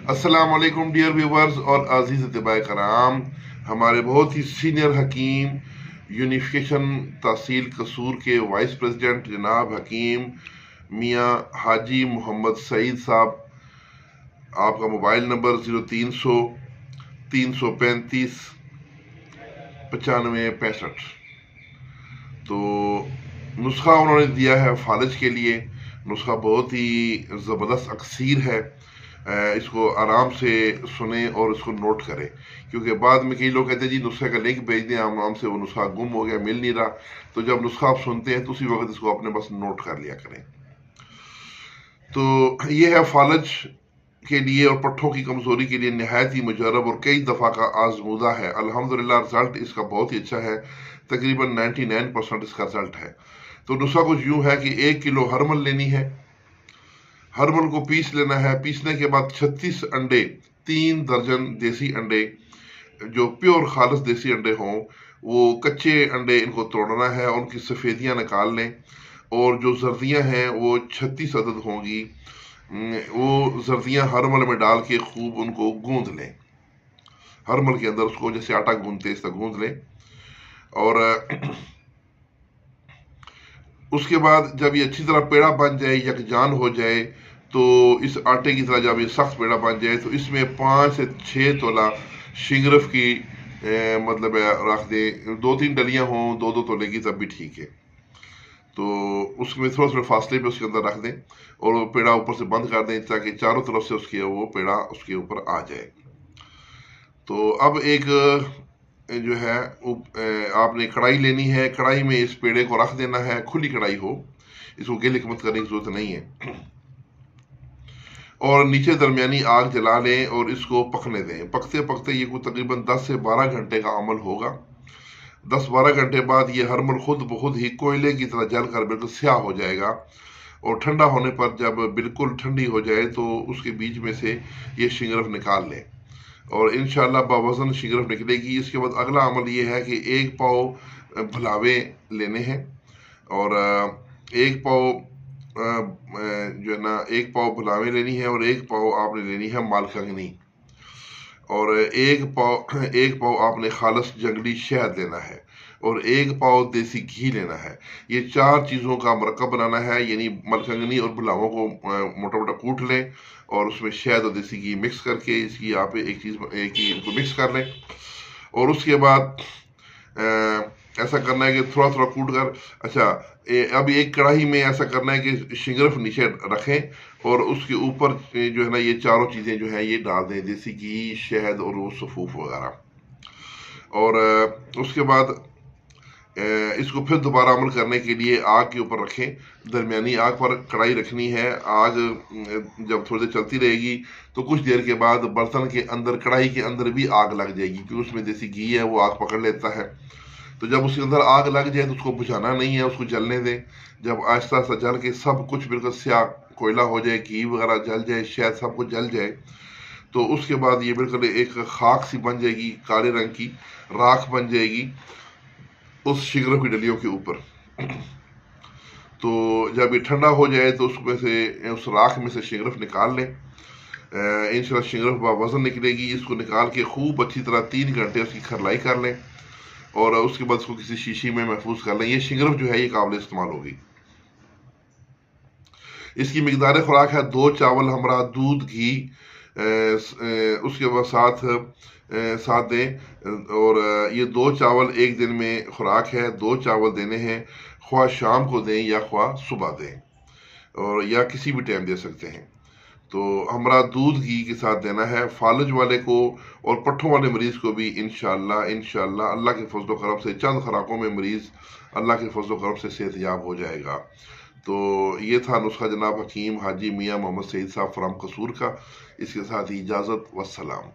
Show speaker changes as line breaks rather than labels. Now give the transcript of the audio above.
السلام علیکم dear viewers اور عزیز اتباع کرام. ہمارے بہت ہی سینئر حکیم یونیفیکیشن تحصیل قصور کے وائس پریزیڈنٹ جناب حکیم میاں حاجی محمد سعید صاحب، آپ کا موبائل نمبر 0300 335 9565. تو نسخہ انہوں نے دیا ہے فالج کے لیے. نسخہ بہت ہی زبردست اکثیر ہے. اس کو آرام سے سنیں اور اس کو نوٹ کریں، کیونکہ بعد میں کئی لوگ کہتے ہیں جی نسخے کا لنک بھیج دیں، ہم سے وہ نسخہ گم ہو گیا، مل نہیں رہا. تو جب نسخہ آپ سنتے ہیں تو اسی وقت اس کو اپنے بس نوٹ کر لیا کریں. تو یہ ہے فالج کے لیے اور پٹھوں کی کمزوری کے لیے نہایت ہی مجرب اور کئی دفعہ کا آزمودہ ہے. الحمدللہ رزلٹ اس کا بہت ہی اچھا ہے، تقریباً 99% اس کا رزلٹ ہے. تو نسخہ کچھ یوں ہے کہ 1 کلو ہرمل لینی ہے. ہرمل کو پیس لینا ہے. پیسنے کے بعد 36 انڈے، 3 درجن دیسی انڈے جو پیور خالص دیسی انڈے ہوں، وہ کچے انڈے ان کو توڑنا ہے، ان کی سفیدیاں نکال لیں. اور جو زردیاں ہیں وہ 36 عدد ہوں گی، وہ زردیاں ہرمل میں ڈال کے خوب ان کو گوندھ لیں. ہرمل کے اندر اس کو جیسے آٹا گوندھتے اس طرح گوندھ لیں. اور اس کے بعد جب یہ اچھی طرح پیڑا بن جائے، یکجان ہو جائے، تو اس آٹے کی طرح جب یہ سخت پیڑا بن جائے تو اس میں 5 سے 6 تولہ شنگرف کی مطلب رکھ دیں. 2-3 ڈلیاں ہوں 2-2 تولے کی تب بھی ٹھیک ہے. تو اس میں تھوڑے فاصلے پہ اس کے اندر رکھ دیں اور وہ پیڑا اوپر سے بند کر دیں تاکہ چاروں طرف سے اس کے وہ پیڑا اس کے اوپر آ جائے. تو اب ایک جو ہے آپ نے کڑھائی لینی ہے. کڑھائی میں اس پیڑے کو رکھ دینا ہے. کھلی کڑھائی ہو، اس کو گیلک مت کرنے کی ضرورت نہیں ہے. اور نیچے درمیانی آگ جلا لیں اور اس کو پکنے دیں. پکتے پکتے یہ کوئی تقریباً 10 سے 12 گھنٹے کا عمل ہوگا. 10-12 گھنٹے بعد یہ ہرمل خود بخود ہی کوئلے کی طرح جل کر بالکل سیاہ ہو جائے گا. اور ٹھنڈا ہونے پر جب بالکل ٹھنڈی ہو جائے تو اس کے بیچ میں سے یہ شنگرف نکال لیں اور انشاءاللہ باوزن شنگرف نکلے گی. اس کے بعد اگلا عمل یہ ہے کہ 1 پاؤ بھلاوے لینے ہیں. اور 1 پاؤ جو ہے نا 1 پاؤ بھلاوے لینی ہے اور 1 پاؤ آپ نے لینی ہے مالکھنگنی. اور 1 پاؤ آپ نے خالص جنگلی شہد لینا ہے اور 1 پاؤ دیسی گھی لینا ہے. یہ 4 چیزوں کا مرکب بنانا ہے. یعنی ملکنگنی اور بلاووں کو موٹا موٹا کوٹ لیں اور اس میں شہد اور دیسی گھی مکس کر کے اس کی آپ ایک ہی کو مکس کر لیں. اور اس کے بعد ایسا کرنا ہے کہ تھوڑا تھوڑا کوٹ کر، اچھا اب ایک کڑاہی میں ایسا کرنا ہے کہ شنگرف نیچے رکھیں اور اس کے اوپر جو ہے نا یہ چاروں چیزیں جو ہیں یہ ڈال دیں، دیسی گھی، شہد اور وہ سفوف وغیرہ. اور اس کے بعد اس کو پھر دوبارہ عمل کرنے کے لیے آگ کے اوپر رکھیں. درمیانی آگ پر کڑھائی رکھنی ہے. آگ جب تھوڑی دیر چلتی رہے گی تو کچھ دیر کے بعد برتن کے اندر، کڑھائی کے اندر بھی آگ لگ جائے گی، کیونکہ اس میں دیسی گھی ہے، وہ آگ پکڑ لیتا ہے. تو جب اس کے اندر آگ لگ جائے تو اس کو بجھانا نہیں ہے، اس کو جلنے دیں. جب آہستہ آہستہ جل کے سب کچھ بالکل سیاہ کوئلہ ہو جائے، گھی وغیرہ جل جائے، شہد سب کچھ جل جائے، تو اس کے بعد یہ بالکل ایک خاک سی بن جائے گی، کالے رنگ کی راکھ بن جائے گی اس شنگرف کی ڈلیوں کے اوپر. تو جب یہ ٹھنڈا ہو جائے تو اس راکھ میں سے شنگرف نکال لیں. انشاءاللہ شنگرف باوزن نکلے گی. اس کو نکال کے خوب اچھی طرح 3 گھنٹے اس کی کھرلائی کر لیں اور اس کے بعد اس کو کسی شیشی میں محفوظ کر لیں. یہ شنگرف جو ہے یہ قابل استعمال ہوگی. اس کی مقدار خوراک ہے 2 چاول ہمراہ دودھ گھی اس کے بعد ساتھ دیں. اور یہ 2 چاول ایک دن میں خوراک ہے. 2 چاول دینے ہیں، خواہ شام کو دیں یا خواہ صبح دیں، اور یا کسی بھی ٹائم دے سکتے ہیں. تو ہمراہ دودھ گھی کے ساتھ دینا ہے. فالج والے کو اور پٹھوں والے مریض کو بھی انشاءاللہ اللہ کے فضل و کرم سے چند خوراکوں میں مریض اللہ کے فضل و کرم سے صحت یاب ہو جائے گا. تو یہ تھا نسخہ جناب حکیم حاجی میاں محمد سعید صاحب فرام قصور کا. اس کے ساتھ ہی اجازت، والسلام.